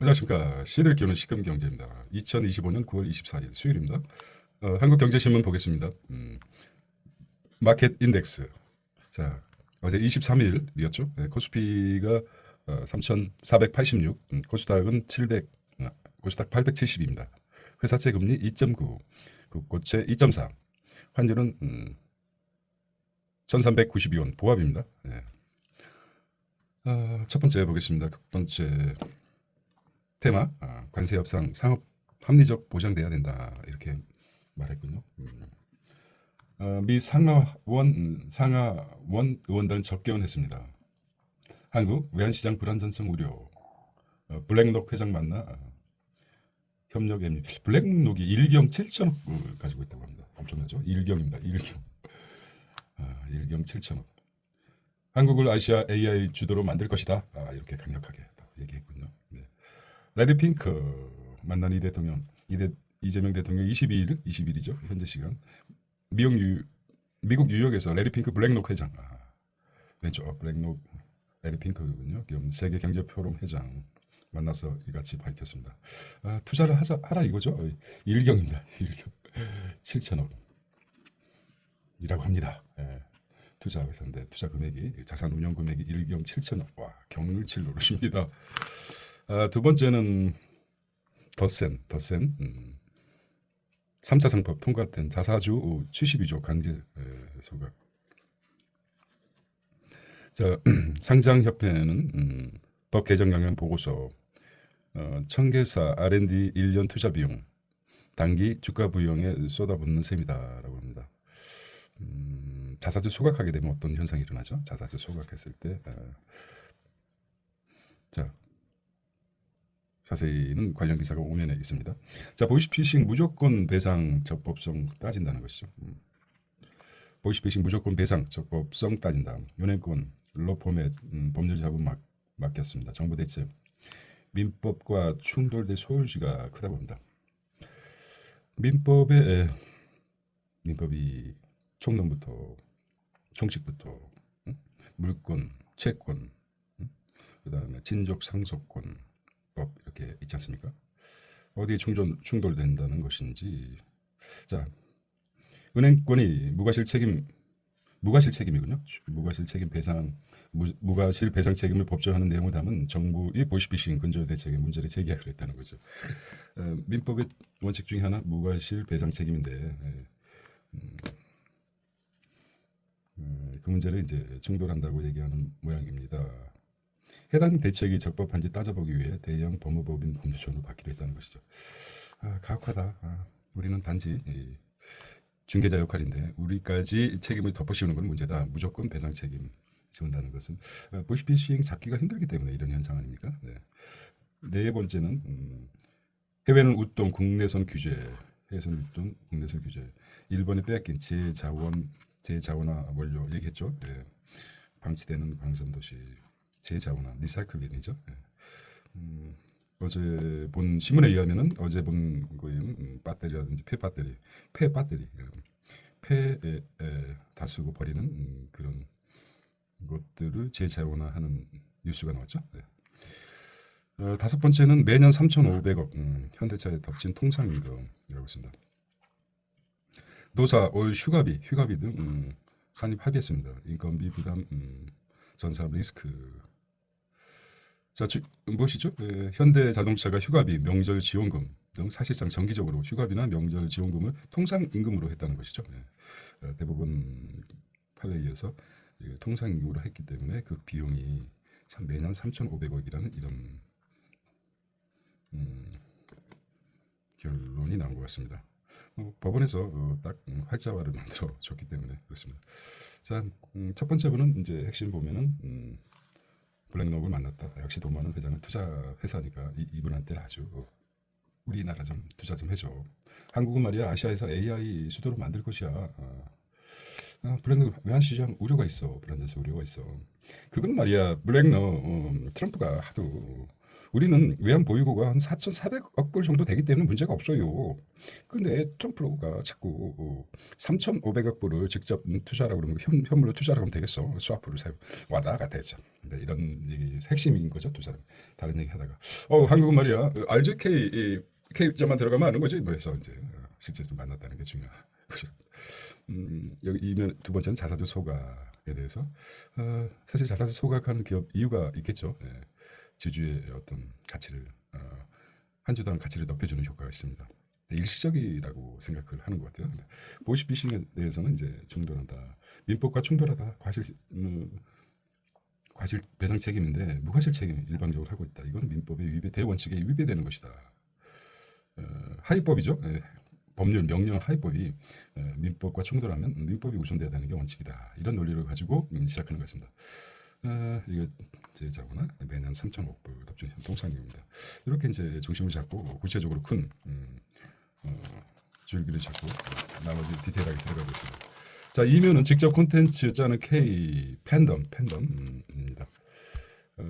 안녕하십니까. 시대를 기우는 시금경제입니다. 2025년 9월 24일 수요일입니다. 한국경제신문 보겠습니다. 마켓 인덱스. 자, 어제 23일이었죠. 네, 코스피가 3,486, 코스닥은 700, 코스닥 870입니다. 회사채 금리 2.9, 국고채 2.4, 환율은 1,392원 보합입니다. 네. 첫 번째 보겠습니다. 첫 번째 테마, 관세 협상 상업 합리적 보장돼야 된다 이렇게 말했군요. 미 상하원 의원단 접견했습니다. 한국 외환시장 불안전성 우려. 블랙록 회장 만나 협력 협의. 블랙록이 일경 7천억을 가지고 있다고 합니다. 엄청나죠? 일경입니다. 일경. 일경 7천억. 한국을 아시아 AI 주도로 만들 것이다. 이렇게 강력하게 얘기했군요. 네. 레리 핑크 만난 이 대통령, 이재명 대통령 22일이죠. 현재 시간. 미국 뉴욕에서 레리 핑크 블랙록 회장, 왼쪽 블랙록 레리 핑크군요. 겸 세계 경제 포럼 회장 만나서 이같이 밝혔습니다. 투자를 하라 이거죠. 일경입니다. 일경 7천억이라고 합니다. 투자 회사인데 투자 금액이 자산 운용 금액이 일경 7천억. 와, 경률칠 노릇입니다. 두 번째는 더센 3차 상법 통과된 자사주 72조 강제 소각. 자, 상장협회는 법 개정 영향 보고서, 청계사 R&D 1년 투자 비용 단기 주가 부양에 쏟아붓는 셈이다라고 합니다. 자사주 소각하게 되면 어떤 현상이 일어나죠? 자사주 소각했을 때, 자, 자세히는 관련 기사가 5면에 있습니다. 자, 보이스피싱 무조건 배상 적법성 따진다는 것이죠. 보이스피싱 무조건 배상 적법성 따진다. 윤핵관 로펌의 법률 작업 맡겼습니다. 정부 대책 민법과 충돌될 소요지가 크다고 봅니다. 민법이 총론부터 총칙부터 물권, 채권, 그다음에 친족 상속권 법 이렇게 있지 않습니까? 어디에 충돌된다는 것인지. 자, 은행권이 무과실 책임이군요. 무과실 책임 배상, 무과실 배상 책임을 법정하는 내용을 담은 정부의 보이스피싱 근절 대책의 문제를 제기하기로 했다는 거죠. 민법의 원칙 중에 하나 무과실 배상 책임인데, 그 문제를 이제 충돌한다고 얘기하는 모양입니다. 해당 대책이 적법한지 따져보기 위해 대형 법무법인 법률조언을 받기로 했다는 것이죠. 가혹하다. 우리는 단지 중개자 역할인데 우리까지 책임을 덮어씌우는 건 문제다. 무조건 배상 책임 지운다는 것은 보이스피싱 잡기가 힘들기 때문에 이런 현상 아닙니까? 네 번째는 해외는 웃돈 국내선 규제. 해외선 웃돈 국내선 규제. 일본에 빼앗긴 재자원화 원료 얘기했죠. 방치되는 광선도시. 재자원화 리사이클링이죠. 어제 본 신문에 의하면은 어제 본 거에는 배터리라든지 폐에 다 쓰고 버리는 그런 것들을 재자원화하는 뉴스가 나왔죠. 다섯 번째는 매년 3,500억 현대차에 덮친 통상임금이라고 있습니다. 노사 올 휴가비 등 산입 합의했습니다. 인건비 부담 전사 리스크. 자, 무엇이죠? 현대자동차가 휴가비, 명절 지원금 등 사실상 정기적으로 휴가비나 명절 지원금을 통상임금으로 했다는 것이죠. 대부분 판례에 서 통상임금으로 했기 때문에 그 비용이 매년 3,500억이라는 이런 결론이 나온 것 같습니다. 법원에서 딱 활자화를 만들어 줬기 때문에 그렇습니다. 자, 첫 번째 분은 이제 핵심 보면은 블랙록을 만났다. 역시 돈 많은 회장은 투자 회사니까 이분한테 아주 우리나라 좀 투자 좀 해줘. 한국은 말이야 아시아에서 AI 수도로 만들 것이야. 블랙록 외환시장 우려가 있어. 불안전성 우려가 있어. 그건 말이야 블랙록 트럼프가 하도 우리는 외환 보유고가 한 4,400억 불 정도 되기 때문에 문제가 없어요. 근데 트럼프가 자꾸 3,500억 불을 직접 투자라고 그러면 현물로 투자라고 하면 되겠어. 스와프를 사용 와다가 되죠. 근데 이런 얘기 핵심인 거죠. 투자는 다른 얘기 하다가 한국은 말이야 RJK K자만 들어가면 아는 거지 뭐 해서 이제 실제 좀 만났다는 게 중요하죠. 여기 이면 두 번째는 자사주 소각에 대해서 사실 자사주 소각하는 기업 이유가 있겠죠. 예. 주주의 어떤 가치를 한 주당 가치를 높여주는 효과가 있습니다. 일시적이라고 생각을 하는 것 같아요. 근데 보이스피싱에 대해서는 이제 충돌한다. 민법과 충돌하다. 과실 배상 책임인데 무과실 책임 일방적으로 하고 있다. 이건 민법의 위배 대원칙에 위배되는 것이다. 하위법이죠. 예. 법률 명령 하위법이 민법과 충돌하면 민법이 우선돼야 되는 게 원칙이다. 이런 논리를 가지고 시작하는 것입니다. 이게 제 자구나 매년 3,000억 불 납품 통상입니다. 이렇게 이제 중심을 잡고 구체적으로 큰 줄기를 잡고 나머지 디테일하게 들어가 보겠습니다. 자, 이면은 직접 콘텐츠 짜는 K 팬덤입니다.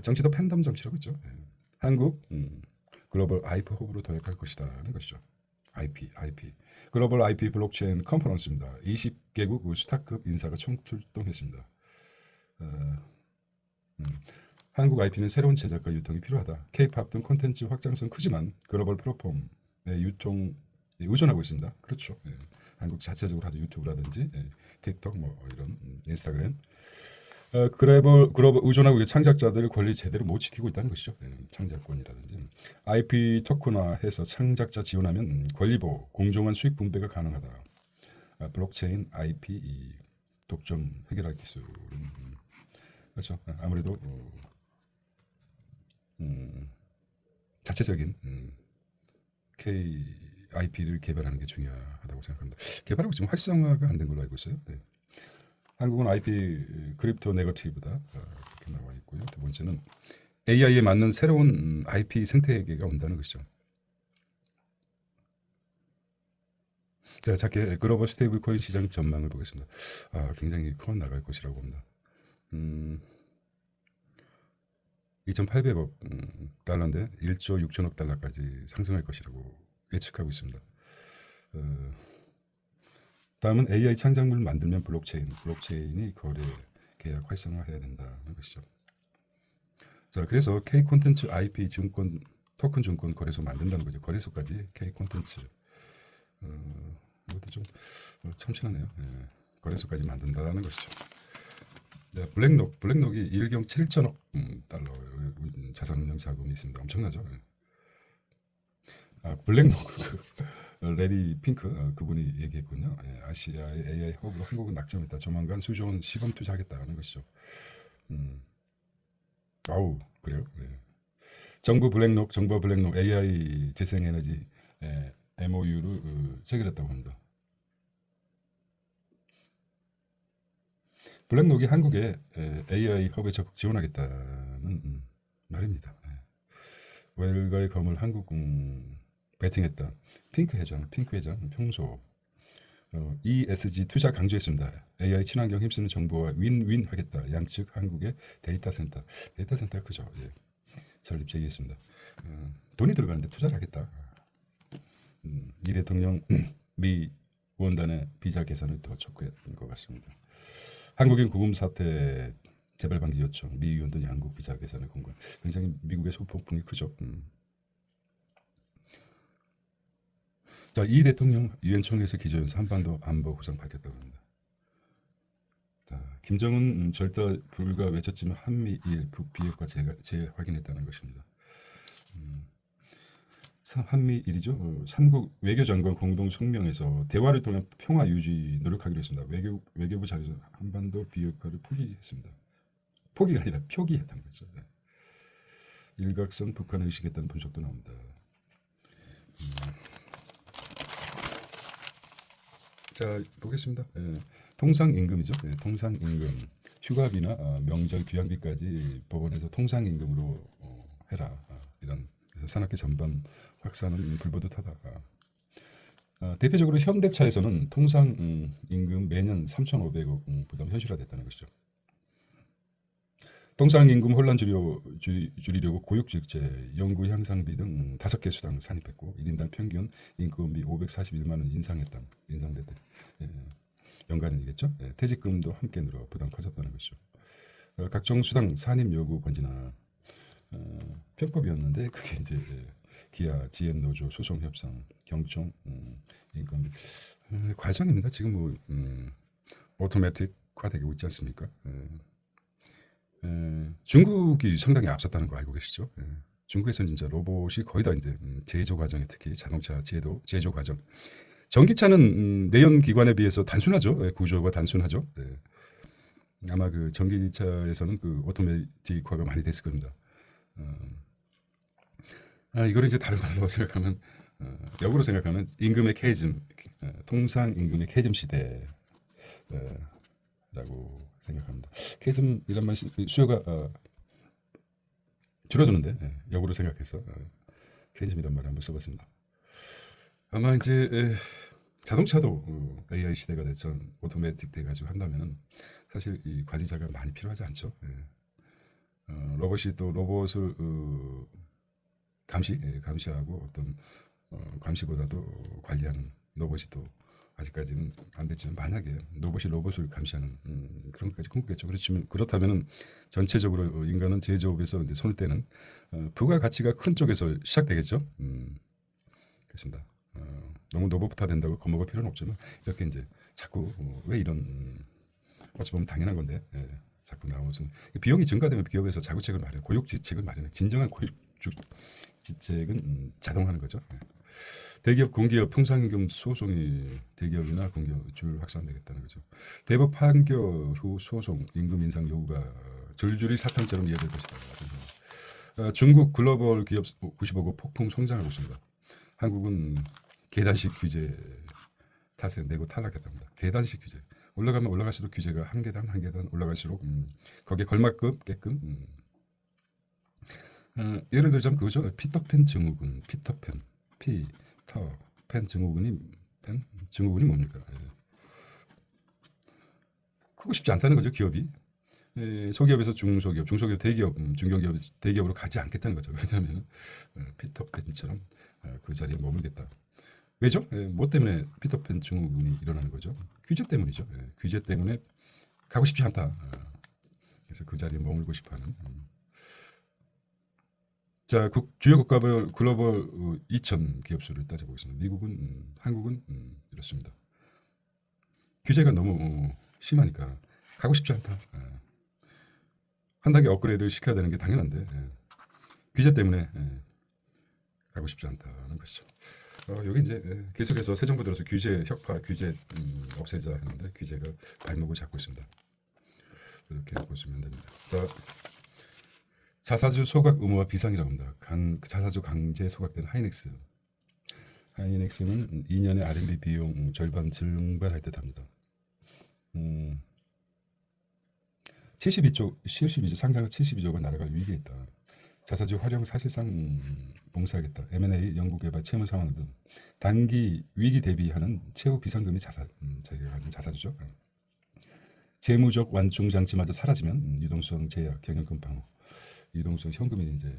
정치도 팬덤 정치라고 있죠. 예. 한국 글로벌 IP 허브로 도약할 것이다는 것이죠. IP 글로벌 IP 블록체인 컨퍼런스입니다. 20개국 스타급 인사가 총출동했습니다. 한국 IP는 새로운 제작과 유통이 필요하다. K-팝 등 콘텐츠 확장성 크지만 글로벌 플랫폼의 유통에 의존하고 있습니다. 그렇죠. 예. 한국 자체적으로 하죠. 유튜브라든지 틱톡 뭐 이런 인스타그램. 글로벌 의존하고 창작자들 권리 제대로 못 지키고 있다는 것이죠. 창작권이라든지 IP 토큰화해서 창작자 지원하면 권리보호, 공정한 수익 분배가 가능하다. 블록체인 IP 독점 해결할 기술은 그렇죠. 아무래도 자체적인 IP를 개발하는 게 중요하다고 생각합니다. 개발하고 지금 활성화가 안 된 걸로 알고 있어요. 네. 한국은 IP 크립토 네거티브다 이렇게 나와 있고요. 두 번째는 AI에 맞는 새로운 IP 생태계가 온다는 것이죠. 자, 작게 글로벌 스테이블 코인 시장 전망을 보겠습니다. 굉장히 커 나갈 것이라고 봅니다. 2,800억 달러인데 1조 6천억 달러까지 상승할 것이라고 예측하고 있습니다. 다음은 AI 창작물을 만들면 블록체인이 거래 계약 활성화해야 된다는 것이죠. 자, 그래서 K 콘텐츠 IP 증권 토큰 증권 거래소 만든다는 거죠. 거래소까지 K 콘텐츠 이것도 좀 참신하네요. 예. 거래소까지 만든다는 것이죠. 네, 블랙록이 일경 7천억 달러 자산 운용 자금이 있습니다. 엄청나죠. 블랙록 레리 핑크 그분이 얘기했군요. 아시아의 AI 허브로 한국은 낙점했다. 조만간 수조원 시범 투자하겠다는 것이죠. 그래요. 네. 정부 블랙록 AI 재생에너지 MOU를 체결했다고 합니다. 블랙록이 한국에 AI 허브에 적극 지원하겠다는 말입니다. 외과의 검을 한국 베팅했다. 핑크 회장 평소 ESG 투자 강조했습니다. AI 친환경 힘쓰는 정부와 윈윈 하겠다. 양측 한국의 데이터센터가 크죠. 예. 설립 제기했습니다. 돈이 들어가는데 투자를 하겠다. 이 대통령 미 원단의 비자 개선을 더 촉구했던 것 같습니다. 한국인 구금 사태 재발 방지 요청, 미 의원들이 한국 비자 개선을 공고한. 굉장히 미국의 소폭풍이 크죠. 자, 이 대통령 유엔 총회에서 기조연서 한반도 안보 구상 밝혔다고 합니다. 자, 김정은 절대 불가 외쳤지만 한미일 비핵화 재확인했다는 것입니다. 한미일이죠. 삼국 외교장관 공동 성명에서 대화를 통해 평화 유지 노력하기로 했습니다. 외교부 자리에서 한반도 비핵화를 포기했습니다. 포기가 아니라 표기했다는 거죠. 네. 일각선 북한을 의식했다는 분석도 나옵니다. 자, 보겠습니다. 통상임금이죠. 통상임금, 휴가비나 명절 귀향비까지 법원에서 통상임금으로 해라. 이런 그래서 산업계 전반 확산은 불보듯하다. 대표적으로 현대차에서는 통상임금 매년 3,500억 부담 현실화됐다는 것이죠. 통상 임금 혼란 줄이려고 고육직제, 연구 향상비 등 5개 수당 산입했고 1인당 평균 임금비 541만 원 인상됐다. 예, 연간이겠죠. 예, 퇴직금도 함께 늘어 부담 커졌다는 것이죠. 각종 수당 산입 요구 번지나 편법이었는데 그게 이제 기아, GM 노조 소송 협상, 경총, 인건비 과정입니다. 지금 뭐 오토매틱화되고 있지 않습니까? 중국이 상당히 앞섰다는 거 알고 계시죠? 중국에서는 진짜 로봇이 거의 다 이제 제조 과정에 특히 자동차 제조 과정. 전기차는 내연 기관에 비해서 단순하죠. 구조가 단순하죠. 아마 그 전기차에서는 그 오토매틱화가 많이 됐을 겁니다. 이거를 이제 다른 말로 생각하면 역으로 생각하면 임금의 캐즘, 통상 임금의 캐즘 시대라고 생각합니다. 캐즘이란 말 수요가 줄어드는데 역으로 생각해서 캐즘이란 말을 한번 써봤습니다. 아마 이제 자동차도 AI 시대가 됐죠. 오토매틱 돼가지고 한다면은 사실 이 관리자가 많이 필요하지 않죠. 로봇이 또 로봇을 감시하고 어떤 감시보다도 관리하는 로봇이 또 아직까지는 안 됐지만 만약에 로봇이 로봇을 감시하는 그런 것까지 꿈꾸겠죠. 그렇다면은 전체적으로 인간은 제조업에서 이제 손을 떼는 부가가치가 큰 쪽에서 시작되겠죠. 그렇습니다. 너무 로봇화 된다고 겁먹을 필요는 없지만 이렇게 이제 자꾸 왜 이런 어찌 보면 당연한 건데 자꾸 나오는 비용이 증가되면 기업에서 자구책을 마련, 고육지책을 마련해. 진정한 고육지책은 자동화하는 거죠. 대기업, 공기업 통상임금 소송이 대기업이나 공기업 줄 확산되겠다는 거죠. 대법 판결 후 소송 임금 인상 요구가 줄줄이 사탕처럼 이어질 것이다. 중국 글로벌 기업 95국 폭풍 성장하고 있습니다. 한국은 계단식 규제 탓에 내고 탈락했답니다. 계단식 규제. 올라가면 올라갈수록 규제가 한 계단 올라갈수록 거기에 걸맞게끔 예를 들자면 그거죠. 피터팬 증후군. 피터팬 증후군이 뭡니까? 크고 싶지 않다는 거죠. 기업이. 소기업에서 중소기업, 중소기업 대기업, 중견기업 대기업으로 가지 않겠다는 거죠. 왜냐하면 피터팬처럼 그 자리에 머물겠다. 왜죠? 뭐 때문에 피터팬 증후군이 일어나는 거죠? 규제 때문이죠. 규제 때문에 가고 싶지 않다. 그래서 그 자리에 머물고 싶어하는. 자, 주요 국가별 글로벌 2천 기업 수를 따져보겠습니다. 미국은, 한국은 이렇습니다. 규제가 너무 심하니까 가고 싶지 않다. 한 단계 업그레이드 시켜야 되는 게 당연한데 규제 때문에 가고 싶지 않다는 것이죠. 여기 이제 계속해서 새 정부 들어서 규제 혁파, 규제 없애자 하는데 규제가 발목을 잡고 있습니다. 이렇게 보시면 됩니다. 자, 자사주 소각 의무화 비상이라고 합니다. 자사주 강제 소각된 하이닉스. 하이닉스는 2년의 R&D 비용 절반 증발할 듯합니다. 72조 상장에서 72조가 날아갈 위기에 있다. 자사주 활용 사실상 봉쇄하겠다. M&A 연구개발 채무 상황 등 단기 위기 대비하는 최후 비상금이 자기가 가진 자사주죠. 재무적 완충 장치마저 사라지면 유동성 제약, 경영권 방어, 유동성 현금이 이제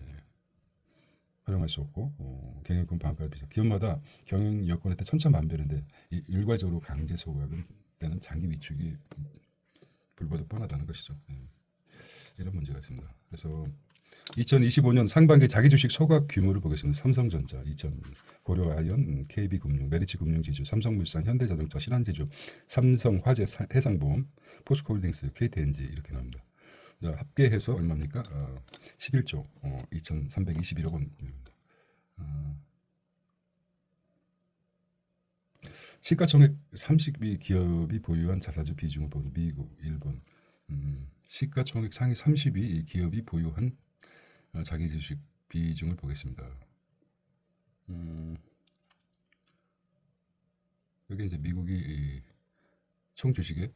활용할 수 없고 경영권 방어까지 비상. 기업마다 경영 여건 혜택 천차만별인데 일괄적으로 강제 소각은 때는 장기 위축이 불보듯 뻔하다는 것이죠. 이런 문제가 있습니다. 그래서 2025년 상반기 자기주식 소각 규모를 보겠습니다. 삼성전자 2천, 고려아연, KB금융, 메리츠금융지주, 삼성물산, 현대자동차, 신한제주, 삼성화재, 해상보험, 포스코홀딩스, KTNG 이렇게 나옵니다. 자, 합계해서 얼마입니까? 11조 2,321억 원입니다. 시가총액 30위 기업이 보유한 자사주 비중을 보는 미국, 일본, 시가총액 상위 30위 기업이 보유한 자기 주식 비중을 보겠습니다. 여기 이제 미국이 총 주식의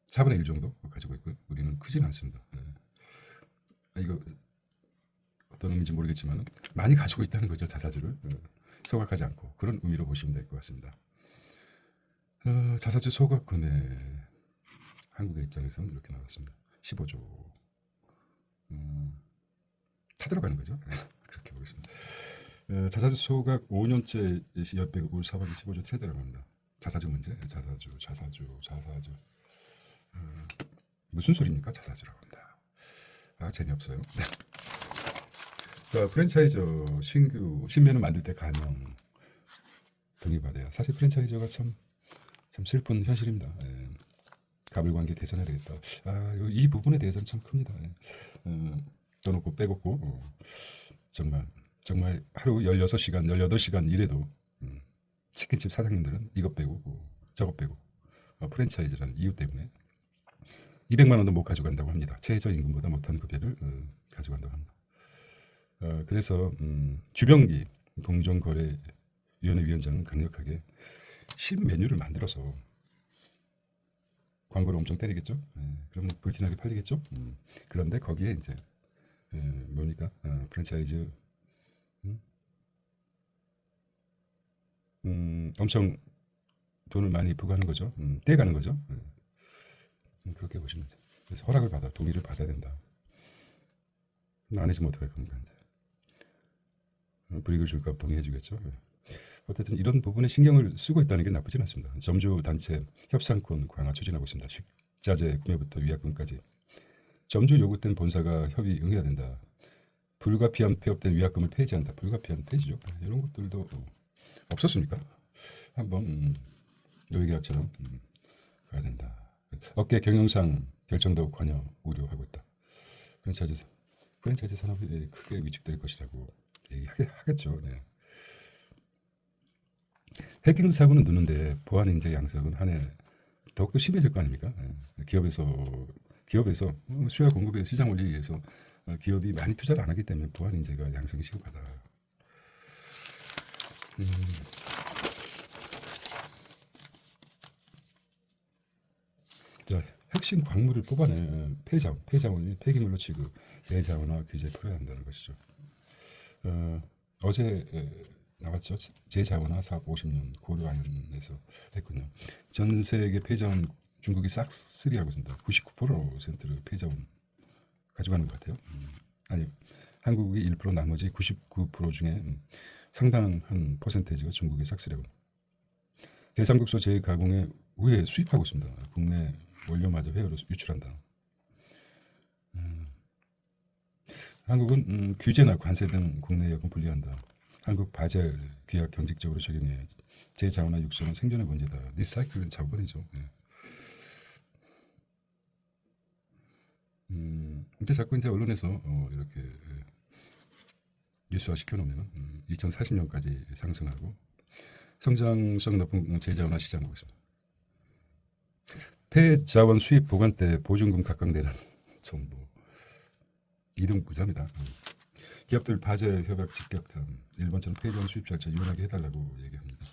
4분의 1 정도 가지고 있고요. 우리는 크진 않습니다. 이거 어떤 의미인지 모르겠지만 많이 가지고 있다는 거죠. 자사주를 소각하지 않고 그런 의미로 보시면 될 것 같습니다. 자사주 소각 금액 한국의 입장에서는 이렇게 나왔습니다. 15조. 타들어가는 거죠. 그렇게 보겠습니다. 자사주 소각 5년째 옆에 올 사박이 15조 최대라고 합니다. 자사주 문제, 자사주. 무슨 소리입니까? 자사주라고 합니다. 재미없어요. 네. 자, 프랜차이저 신규 신메뉴 만들 때 가능 동의받아야. 사실 프랜차이저가 참 슬픈 현실입니다. 가불관계 개선해야 되겠다. 이 부분에 대해서는 참 큽니다. 떠놓고 빼놓고 정말 하루 16시간, 18시간 일해도 치킨집 사장님들은 이것 빼고 저것 빼고 프랜차이즈라는 이유 때문에 200만 원도 못 가져간다고 합니다. 최저임금보다 못한 급여를 가져간다고 합니다. 그래서 주병기 공정거래위원회 위원장은 강력하게 신메뉴를 만들어서 광고를 엄청 때리겠죠. 그러면 불티나게 팔리겠죠. 그런데 거기에 이제 뭡니까? 프랜차이즈 엄청 돈을 많이 부과하는 거죠. 떼가는 거죠. 그렇게 보시면 돼요. 그래서 허락을 받아 동의를 받아야 된다. 안 해주면 어떡할 겁니까? 이제. 불이익을 줄까 동의해주겠죠. 어쨌든 이런 부분에 신경을 쓰고 있다는 게 나쁘진 않습니다. 점주 단체 협상권 강화 추진하고 있습니다. 식자재 구매부터 위약금까지 점주 요구된 본사가 협의 응해야 된다. 불가피한 폐업된 위약금을 폐지한다. 불가피한 폐지죠. 이런 것들도 없었습니까? 한번 노예계약처럼 가야 된다. 업계 경영상 결정도 관여 우려하고 있다. 프랜차이즈 산업이 크게 위축될 것이라고 얘기하겠죠. 네. 해킹 사고는 느는데 보안 인재 양성은 한 해 더욱더 심해질 거 아닙니까? 네. 기업에서 수요 공급의 시장 올리기 위해서 기업이 많이 투자를 안 하기 때문에 보안 인재가 양성이 시급하다. 자, 핵심 광물을 뽑아내 폐자원이 폐기물로 취급, 재자원화 규제 풀어야 한다는 것이죠. 어제 나왔죠. 재자원화 사업 50년 고려안에서 했군요. 전 세계 폐자원 중국이 싹쓸이하고 있습니다. 99%를 폐자원 가져가는 것 같아요. 아니, 한국이 1% 나머지 99% 중에 상당한 퍼센테이지가 중국이 싹쓸이하고 대삼국소 재가공에 우회 수입하고 있습니다. 국내 원료마저 해외로 유출한다. 한국은 규제나 관세 등 국내 여건 분리한다. 한국 바젤 규약 경직적으로 적용해 재자원화 육성은 생존의 문제다. 리사이클은 자본이죠. 예. 근데 자꾸 이제 언론에서 이렇게 뉴스화 시켜놓으면 2040년까지 상승하고 성장성 높은 재자원화 시장 보고 있습니다. 폐자원 수입 보관 때 보증금 각광되는 정보 이등 부자입니다. 기업들 바젤 협약 직격탄 일본처럼 폐자원 수입 절차 유연하게 해달라고 얘기합니다.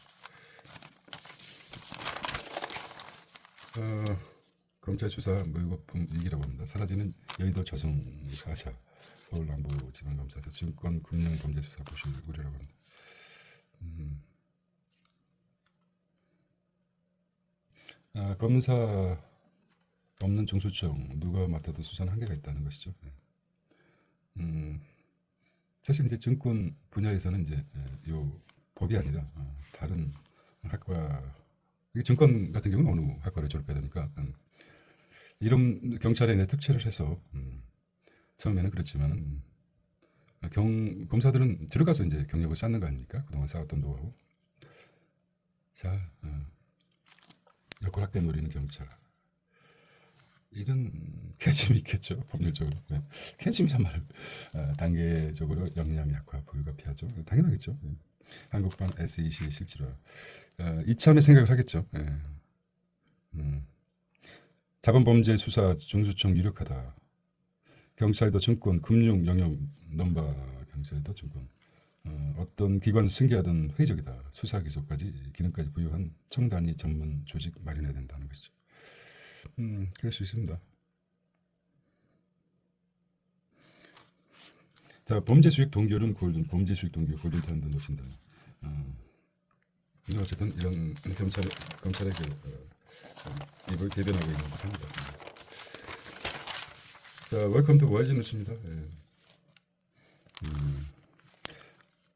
검찰 수사 물거품 위기라고 합니다. 사라지는 여의도 저승 4차 서울 남부지방검사에서 증권 금융 범죄 수사 부실 우려라고 합니다. 검사 없는 중수청 누가 맡아도 수사는 한계가 있다는 것이죠. 사실 이제 증권 분야에서는 이제 요 법이 아니라 다른 학과 이게 증권 같은 경우는 어느 학과를 졸업해야 됩니까? 이런 경찰에 내 특채를 해서 처음에는 그렇지만 검사들은 들어가서 이제 경력을 쌓는 거 아닙니까? 그동안 쌓았던 노하우. 자, 역활학대 노리는 경찰. 이런 캐짐이 있겠죠, 법률적으로. 네. 캐짐이란 말을 단계적으로 역량 약화 불가피하죠. 당연하겠죠. 네. 한국판 SEC 실질화. 이참에 생각을 하겠죠. 네. 자본범죄 수사 중수청 유력하다. 경찰도 증권, 금융 영역 넘바 경찰도 증권. 어떤 기관 승계하든 회의적이다. 수사 기소까지 기능까지 부여한 청단위 전문 조직 마련해야 된다는 것이죠. 그럴 수 있습니다. 자, 범죄 수익 동결은 골든, 범죄 수익 동결 골든 타임도 놓친다. 어쨌든 이런 검찰의 입을 대변하고 있는 듯합니다. 자, 웰컴 투 YG 뉴스입니다. 예.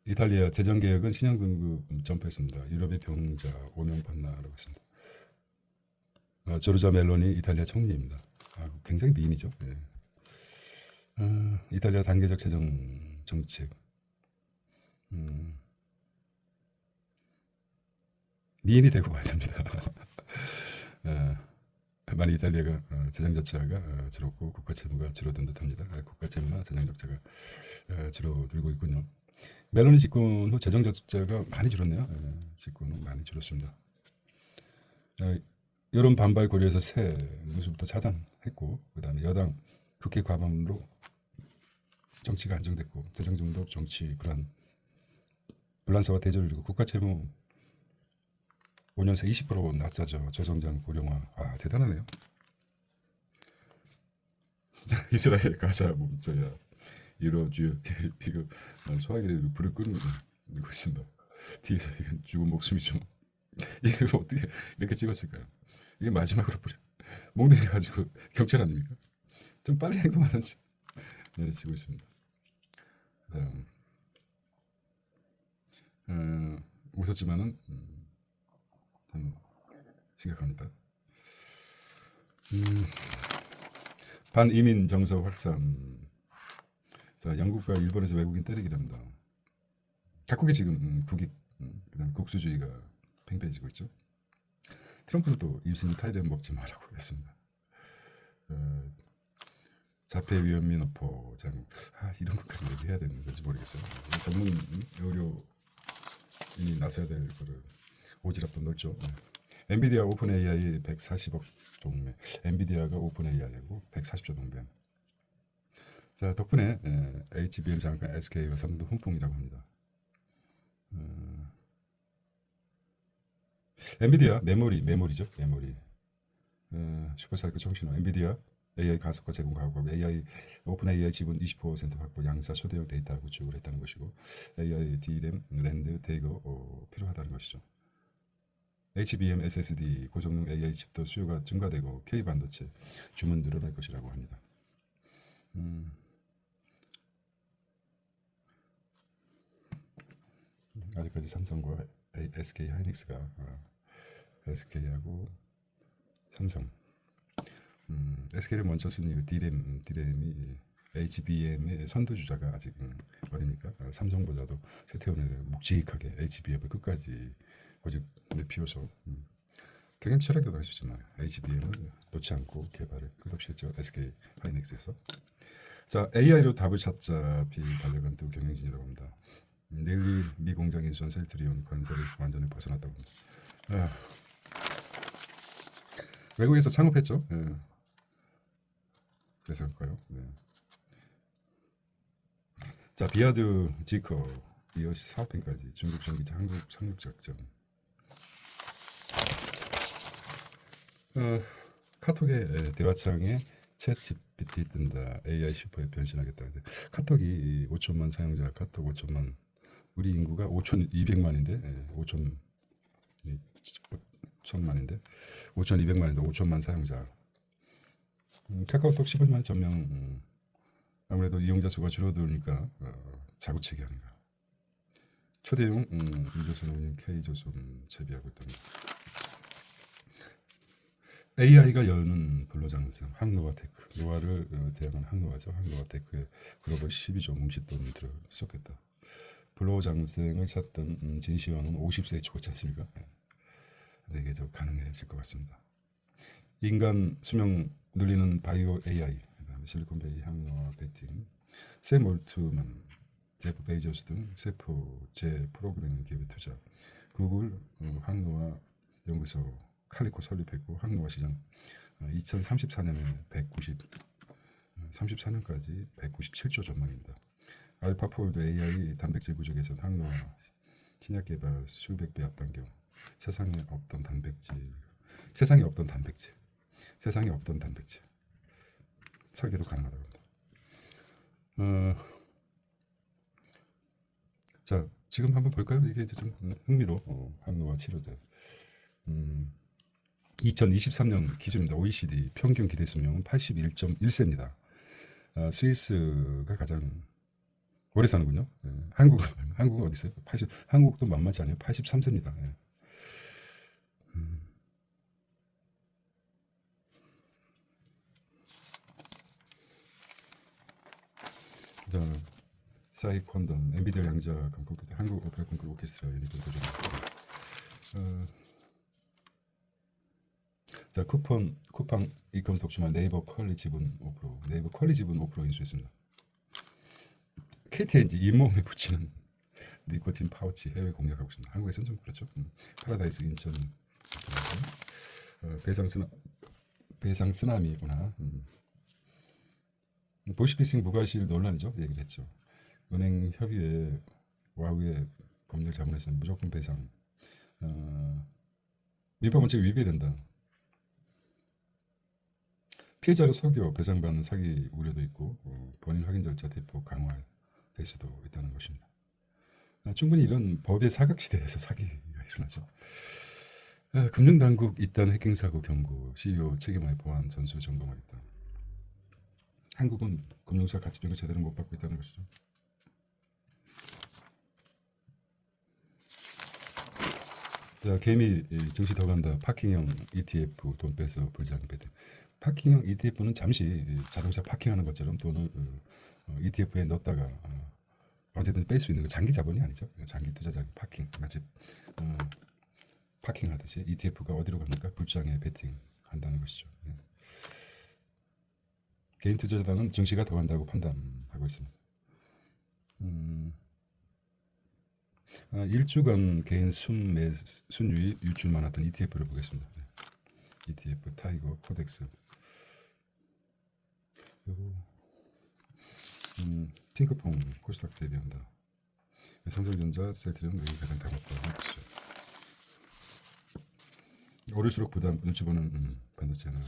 이탈리아 재정 개혁은 신형 등급 점프했습니다. 유럽의 병자 5명 반나라고 했습니다. 조르자 멜로니 이탈리아 총리입니다. 굉장히 미인이죠. 예. 이탈리아 단계적 재정 정책. 미인이 되고 봐야 됩니다. 많이 이탈리아가 재정 적자가 줄었고 국가 채무가 줄어든 듯합니다. 국가 채무나 재정 적자가 줄어들고 있군요. 멜로니 집권 후 재정 적자가 많이 줄었네요. 집권 후 많이 줄었습니다. 여론 반발 고려해서 새 누수부터 차단했고, 그다음에 여당 국회 과반으로 정치가 안정됐고, 재정 중독, 정치 불안, 불란서와 대조를 이루고 국가 채무 5년 새 20% 낮아져 저성장 고령화. 대단하네요. 이스라엘 가자 멈춰야 이루어져. 이거 소화기를 불을 끄는 거 있습니다. 뒤에서 이건 죽은 목숨이 좀 이거 어떻게 이렇게 찍었을까요? 이게 마지막으로 뿌려 목 내려가지고 경찰 아닙니까? 좀 빨리 행동하는지 내려치고 있습니다. 그다음 웃었지만은 참 심각합니다. 반이민 정서 확산. 자, 영국과 일본에서 외국인 때리기랍니다. 각국이 지금 국익, 그다음 국수주의가 팽배해지고 있죠. 트럼프는 또 입신 타이레인 먹지 말라고 했습니다. 자폐 위험민 어포 장 이런 것까지 얘기해야 되는 건지 모르겠어요. 전문 의료인이 나서야 될 거를 오지랖도 넓죠. 엔비디아 오픈 AI 140억 동매. 엔비디아가 오픈 AI하고 140조 동매. 자, 덕분에 HBM 장관 SK와 삼성도 훈풍이라고 합니다. 엔비디아 메모리죠. 메모리. 슈퍼사이클 정신화. 엔비디아 AI 가속화 제공 가구하고 AI 오픈 AI 지분 20% 확보, 양사 초대형 데이터 구축을 했다는 것이고, AI DRAM 랜드 대거 필요하다는 것이죠. HBM SSD 고성능 AI 칩도 수요가 증가되고 K 반도체 주문 늘어날 것이라고 합니다. 아직까지 삼성과 SK 하이닉스가 SK하고 삼성, SK를 먼저 쓴 DRAM이 HBM의 선두주자가 아직 어딥니까? 삼성보다도 세태원을 묵직하게 HBM을 끝까지 고집을 피워서 굉장히 철학이라고 할 수 있잖아요. HBM을 놓지 않고 개발을 끝없이 했죠. SK 하이닉스에서. 자, AI로 답을 찾자. 비달려간 또 경영진이라고 합니다. 넬리 미 공장 인수한 셀트리온 관세에서 완전히 벗어났다고 합니다. 외국에서 창업했죠. 그래서일까요? 네. 자, 비아드 지커 이어 사업행까지 중국 전기차 한국 상륙 작전. 카톡의 대화창에 챗 GPT 뜬다. AI 슈퍼에 변신하겠다. 카톡이 5천만 사용자, 카톡 5천만. 우리 인구가 5,200만인데 5천만인데 5,200만인데 5천만 사용자. 카카오톡 15만 전명. 아무래도 이용자 수가 줄어드니까 자구책이 아닌가. 초대용 유조선 운영 K조선 채비하고 있답니다. AI가 여는 불로장생 항노화테크. 노화를 대항한 항노화죠. 항노화테크에 글로벌 12조 뭉칫돈 들어섰겠다. 불로장생을 찾던 진시황은 50세에 죽었지 않습니까? 근데 이게 더 가능해질 것 같습니다. 인간 수명 늘리는 바이오 AI, 그다음에 실리콘베이 항노화 베팅, 샘 올트만, 제프 베이저스 등 세포제 프로그래밍 기업에 투자, 구글 항노화 연구소 칼리코 설립했고, 항노화 시장 2034년에 34년까지 197조 전망입니다. 알파폴드 AI 단백질 구조 개선 항노화 신약 개발 수백 배 앞당겨. 세상에 없던 단백질 설계도 가능하다고 합니다. 자, 지금 한번 볼까요? 이게 이제 좀 흥미로워. 항노화 치료제. 2023년 기준입니다. OECD 평균 기대 수명은 81.1세입니다. 스위스가 가장 오래 사는군요. 한국은 어디 있어요? 80, 한국도 만만치 않아요. 83세입니다. 예. 자, 사이 콘돔, 엔비디아 양자 컴퓨터, 한국 오페라 콩쿠르 오케스트라 유니콘 도전. 자, 쿠팡 이컴스 독주만 네이버 퀄리 지분 5%, 네이버 퀄리 지분 5% 인수했습니다. KTNG 잇몸에 붙이는 니코틴 파우치 해외 공략하고 있습니다. 한국에서는 좀 그렇죠. 파라다이스 인천 배상 쓰나미구나. 보이스피싱 무과실 논란이죠. 얘기를 했죠. 은행 협의회 와우의 법률 자문에서 무조건 배상. 민법 원칙 위배된다. 피해자를 속여 배상받는 사기 우려도 있고 본인 확인 절차 대폭 강화될 수도 있다는 것입니다. 충분히 이런 법의 사각지대에서 사기가 일어나죠. 금융당국 잇단 해킹사고 경고, CEO 책임의 보안 전수 점검하겠다. 한국은 금융사 가치평가 제대로 못 받고 있다는 것이죠. 자, 개미 증시 더 간다. 파킹형 ETF 돈 빼서 불장 배팅. 파킹형 ETF는 잠시 자동차 파킹하는 것처럼 돈을 ETF에 넣었다가 언제든 뺄 수 있는 거 장기 자본이 아니죠. 장기 투자자 파킹 마치 파킹하듯이 ETF가 어디로 갑니까? 불장에 베팅한다는 것이죠. 예. 개인 투자자단은 증시가 더 간다고 판단하고 있습니다. 1주간 개인 순유입 유출 많았던 ETF를 보겠습니다. 네. ETF 타이거 코덱스 그리고 핑크퐁 코스닥 대비한다. 삼성전자 셀트리온 여기 가장 다뤘다. 오를수록 부담 눈치 보는 반도체 하나.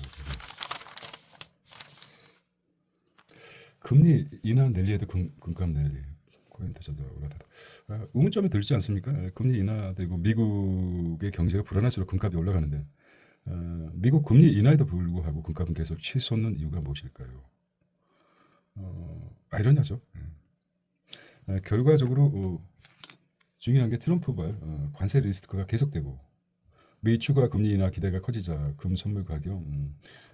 금리 인하 랠리에도 금값 랠리 코인 투자자 올라타다. 의문점이 들지 않습니까? 금리 인하되고 미국의 경제가 불안할수록 금값이 올라가는데 미국 금리 인하에도 불구하고 금값은 계속 치솟는 이유가 무엇일까요? 아이러니하죠. 결과적으로 중요한 게 트럼프발 관세 리스크가 계속되고 미 추가 금리 인하 기대가 커지자 금 선물 가격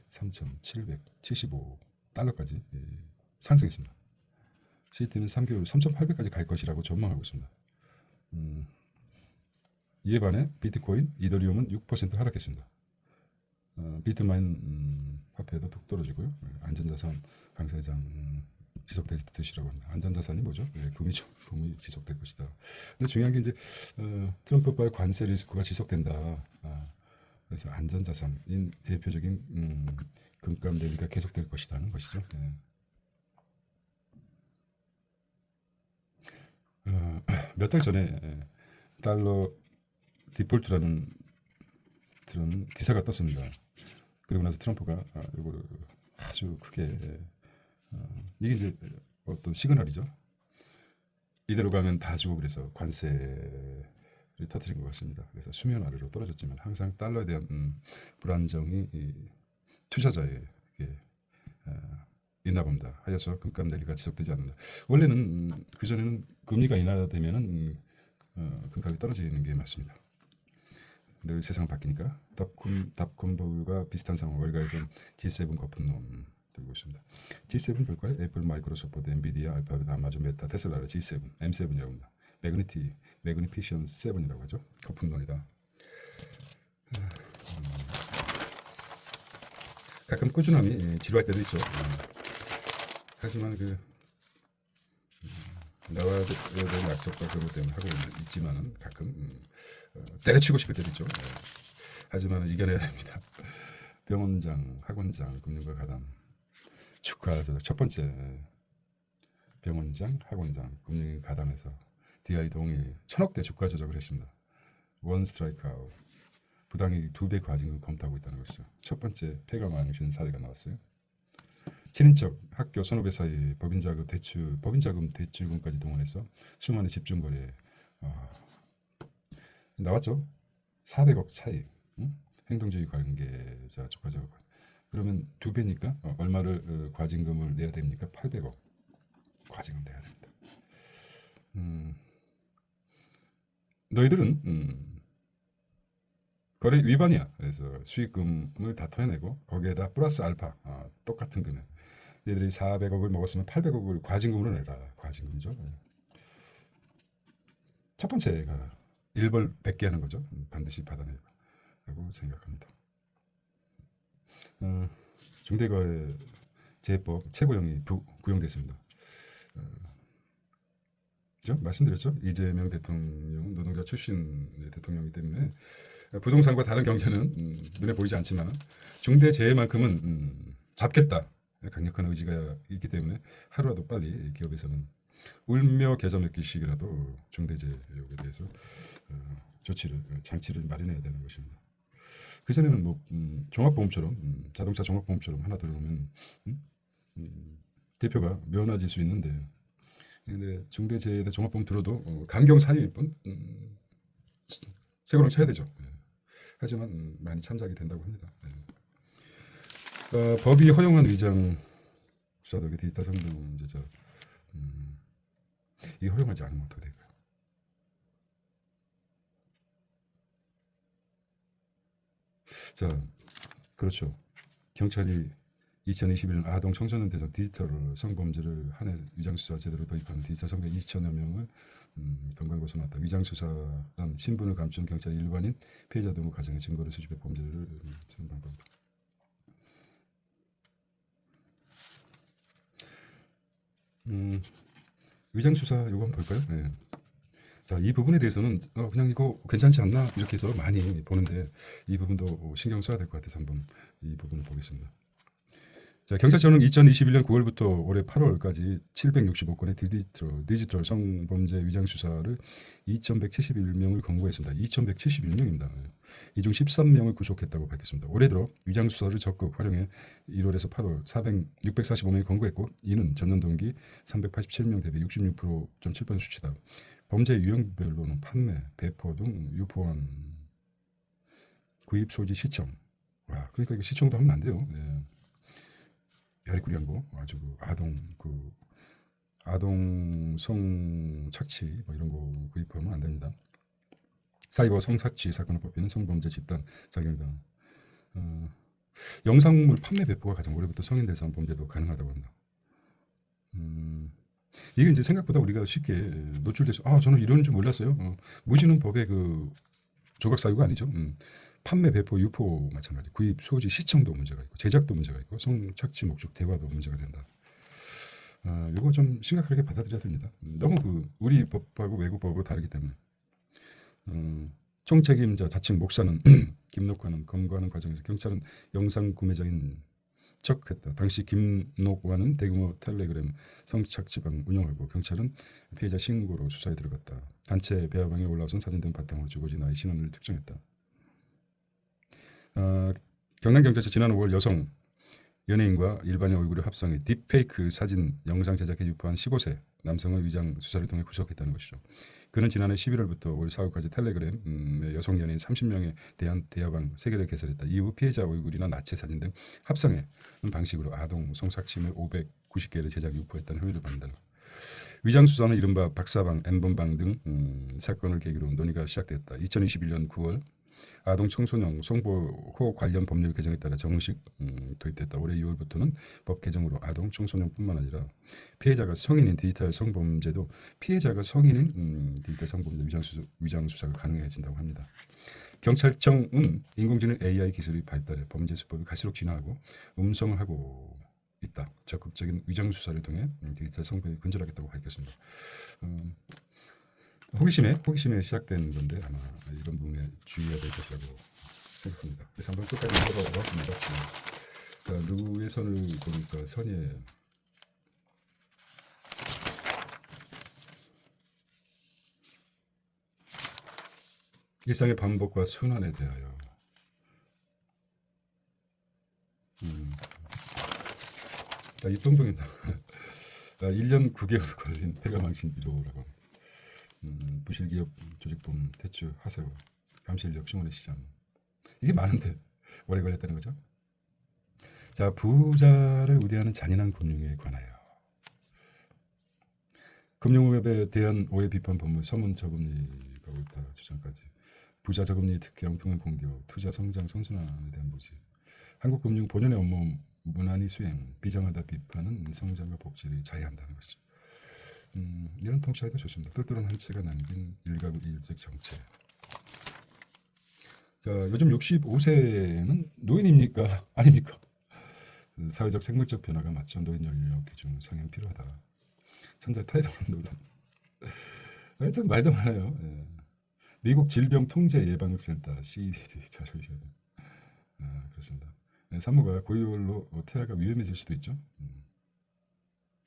3,775달러까지 상승했습니다. 시티는 3개월 3,800까지 갈 것이라고 전망하고 있습니다. 이에 반해 비트코인, 이더리움은 6% 하락했습니다. 비트마인 화폐도 뚝 떨어지고요. 안전자산 강세장 지속되시라고 합니다. 안전자산이 뭐죠? 금이 지속될 것이다. 근데 중요한 게 이제 트럼프발 관세 리스크가 지속된다. 그래서 안전자산인 대표적인 금값 랠리가 계속될 것이라는 것이죠. 몇 달 전에 달러 디폴트라는 기사가 떴습니다. 그리고 나서 트럼프가 이걸 아주 크게 이게 이제 어떤 시그널이죠. 이대로 가면 다 주고 그래서 관세를 터뜨린 것 같습니다. 그래서 수면 아래로 떨어졌지만 항상 달러에 대한 불안정이 투자자에게 있나 봅니다. 하여서 금값 랠리가 지속되지 않는다. 원래는 그전에는 금리가 인하되면은 금값이 떨어지는 게 맞습니다. 늘 세상 바뀌니까 닷컴버블과 비슷한 상황 월가에서 G7 거품론 들고 있습니다. G7 볼까요? 애플, 마이크로소프트, 엔비디아, 알파벳, 아마존, 메타, 테슬라를 G7, M7이라고 합니다. 매그니피션 7이라고 하죠. 거품론이다. 가끔 꾸준함이 지루할 때도 있죠. 하지만 나와야 될 약속과 그것 때문에 하고 있지만은 가끔 때려치고 싶을 때도 있죠. 하지만 이겨내야 됩니다. 병원장, 학원장, 금융가 가담 축하하죠. 첫 번째 병원장, 학원장, 금융 가담에서 DI 동일 1,000억대 주가 조작을 했습니다. 원 스트라이크 아웃. 부당이익 2배 과징금 검토하고 있다는 것이죠. 첫 번째 폐가 많으신 사례가 나왔어요. 친인척, 학교, 선후배 사이 법인자금 대출금까지 동원해서 수많은 집중거래 나왔죠. 400억 차익. 행동주의 관계자 주가적 그러면 2배니까 얼마를 과징금을 내야 됩니까? 800억 과징금 내야 됩니다. 너희들은 거래 위반이야. 그래서 수익금을 다 토해내고 거기에다 플러스 알파 똑같은 금액. 얘들이 400억을 먹었으면 800억을 과징금으로 내라. 과징금이죠. 첫 번째가 일벌 100개 하는 거죠. 반드시 받아내라고 생각합니다. 중대거래제법 최고형이 구형됐습니다. 그죠? 말씀드렸죠. 이재명 대통령은 노동자 출신의 대통령이기 때문에 부동산과 다른 경제는 눈에 보이지 않지만 중대재해만큼은 잡겠다. 강력한 의지가 있기 때문에 하루라도 빨리 기업에서는 울며 겨자 먹기식이라도 중대재해에 대해서 조치를 장치를 마련해야 되는 것입니다. 그 전에는 뭐 종합보험처럼 자동차 종합보험처럼 하나 들어오면 대표가 면허질 수 있는데 근데 중대재해 종합보험 들어도 감경 사유일 뿐 새거랑 쳐야 되죠. 하지만 많이 참작이 된다고 합니다. 법이 허용한 위장 수사덕의 디지털 성능 문제죠. 이게 허용하지 않으면 어떻게 될까요? 자, 그렇죠. 경찰이 2021년 아동 청소년 대상 디지털 성범죄를 한 해 위장수사 제도를 도입하는 디지털 성범 2천여 명을 검거하고서 나왔다. 위장수사란 신분을 감춘 경찰이 일반인 피해자 등의 가정의 증거를 수집해 범죄를 쓰는 방법이다. 위장수사 요거 한번 볼까요? 네. 자, 이 부분에 대해서는 그냥 이거 괜찮지 않나 이렇게 해서 많이 보는데 이 부분도 신경 써야 될 것 같아서 한번 이 부분을 보겠습니다. 자, 경찰청은 2021년 9월부터 올해 8월까지 765건의 디지털 성범죄 위장 수사를 2,171명을 검거했습니다. 2,171명입니다. 이 중 13명을 구속했다고 밝혔습니다. 올해 들어 위장 수사를 적극 활용해 1월에서 8월 645명이 검거했고 이는 전년 동기 387명 대비 66.7% 수치다. 범죄 유형별로는 판매, 배포 등 유포한 구입, 소지, 시청. 와, 그러니까 이거 시청도 하면 안 돼요. 네. 별이꾸리한 아주 아동 성착취 뭐 이런 거 구입하면 안 됩니다. 사이버 성착취 사건을 뽑히는 성범죄 집단 자격이다. 영상물 판매 배포가 가장 올해부터 성인 대상 범죄도 가능하다고 합니다. 이게 이제 생각보다 우리가 쉽게 노출돼서 저는 이런 줄 몰랐어요. 무시는 법의 그 조각 사유가 아니죠. 판매, 배포, 유포 마찬가지. 구입, 소지, 시청도 문제가 있고 제작도 문제가 있고 성착취 목적 대화도 문제가 된다. 이거 좀 심각하게 받아들여야 됩니다. 너무 우리 법하고 외국 법하고 다르기 때문에. 총책임자 자칭 목사는 김록환은 검거하는 과정에서 경찰은 영상 구매자인 척했다. 당시 김록환은 대규모 텔레그램 성착취방 운영하고 경찰은 피해자 신고로 수사에 들어갔다. 단체 배화방에 올라오선 사진 등 바탕으로 주거지 나이 신원을 특정했다. 경남경찰서 지난 5월 여성 연예인과 일반인 얼굴을 합성해 딥페이크 사진, 영상 제작해 유포한 15세 남성의 위장 수사를 통해 구속했다는 것이죠. 그는 지난해 11월부터 올 4월까지 텔레그램 여성 연예인 30명에 대한 대화방 3개를 개설했다. 이후 피해자 얼굴이나 나체 사진 등 합성해 방식으로 아동 성착취물 590개를 제작 유포했다는 혐의를 받는다. 위장 수사는 이른바 박사방, N번방 등 사건을 계기로 논의가 시작됐다. 2021년 9월 아동 청소년 성보호 관련 법률 개정에 따라 정식 도입됐다. 올해 2월부터는 법 개정으로 아동 청소년뿐만 아니라 피해자가 성인인 디지털 성범죄도 피해자가 성인인 디지털 성범죄 위장 수사가 가능해진다고 합니다. 경찰청은 인공지능 AI 기술이 발달해 범죄 수법이 갈수록 진화하고 음성하고 있다. 적극적인 위장 수사를 통해 디지털 성범죄를 근절하겠다고 밝혔습니다. 호기심에 시작된 건데 아마 이런 부분에 주의해야 될 것이라고 생각합니다. 그래서 한번 끝까지 읽어보았습니다. 자, 누구의 선을 보니까 선의예요. 일상의 반복과 순환에 대하여 입동동입니다. 1년 9개월 걸린 폐가망신 1호라고 부실기업 조직범 대출 하세요. 감실력 신원의 시장 이게 많은데 오래 걸렸다는 거죠. 자, 부자를 우대하는 잔인한 금융에 관하여 금융업에 대한 오해 비판 법문 서문 저금리가 옳다 주장까지 부자 저금리 특혜 엉뚱한 공격 투자 성장 선순환에 대한 모집 한국 금융 본연의 업무 무난히 수행 비정하다 비판은 성장과 복지를 자해한다는 것이죠. 이런 통찰도 좋습니다. 똘똘한 한치가 남긴 일가구 일주택 정책. 자, 요즘 65세는 노인입니까? 아닙니까? 사회적 생물적 변화가 맞죠. 노인 연령 기준 상향 필요하다. 천자 타이런 노론. 하여튼 말도 많아요. 예. 미국 질병통제예방센터 CDC 자료이죠. 그렇습니다. 네, 산모가 고열로 태아가 위험해질 수도 있죠.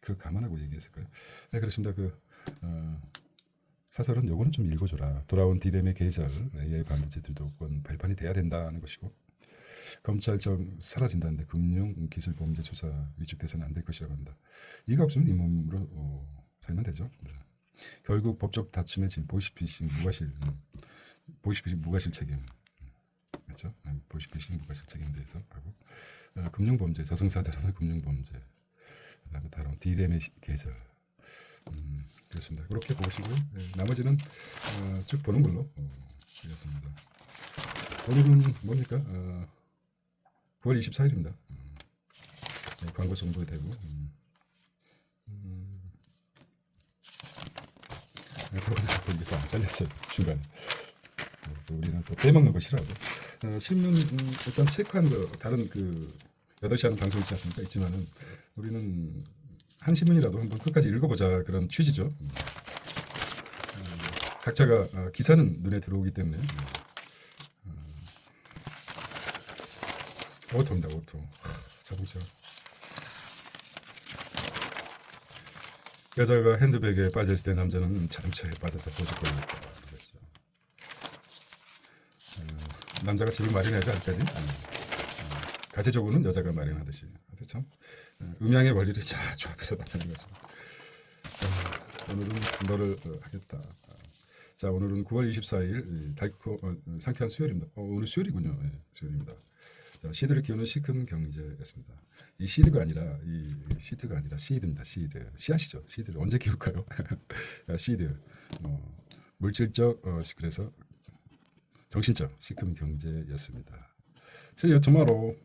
그 감안하고 얘기했을까요? 네, 그렇습니다. 사설은 요거는 좀 읽어줘라. 돌아온 디램의 계절 AI 반도체들도 발판이 돼야 된다는 것이고 검찰청 사라진다는데 금융기술범죄수사 위축돼서는 안 될 것이라고 합니다. 이가 없으면 잇몸으로 살면 되죠. 네. 결국 법적 다툼의 진 보이스피싱 무과실 책임 그렇죠? 보이스피싱 무과실 책임에 대해서 하고 금융범죄 저승사자라는 금융범죄 그다음에 다른 디램의 계절 그렇습니다. 그렇게 보시고요. 네, 나머지는 쭉 보는 걸로 하겠습니다. 오늘은 뭡니까? 9월 24일입니다. 네, 광고 정보되고 이게 또 안 잘렸어요. 중간에. 우리는 또 빼먹는 거 싫어하고 신문 일단 체크한 거 다른 8시 하는 방송 있지 않습니까? 있지만은 우리는 한 신문이라도 한번 끝까지 읽어보자 그런 취지죠. 각자가 기사는 눈에 들어오기 때문에 오토입니다. 오토. 자동차. 여자가 핸드백에 빠질 때 남자는 자동차에 빠져서 보직거리고 있다. 그렇죠. 남자가 집을 마련하지 않을까지? 가제적으로는 여자가 마련하듯이. 그렇죠? 음양의 원리를 잘 조합해서 나타낸 거죠. 오늘은 너를 하겠다. 자, 오늘은 9월 24일 달콤 상쾌한 수요일입니다. 오늘 수요일이군요. 네, 수요일입니다. 자, 시드를 키우는 시큰 경제였습니다. 이 시드가 아니라 시트가 아니라 시드입니다. 시드. 씨앗이죠. 시드를 언제 키울까요? 시드. 물질적 그래서 정신적 시큰 경제였습니다. See you tomorrow.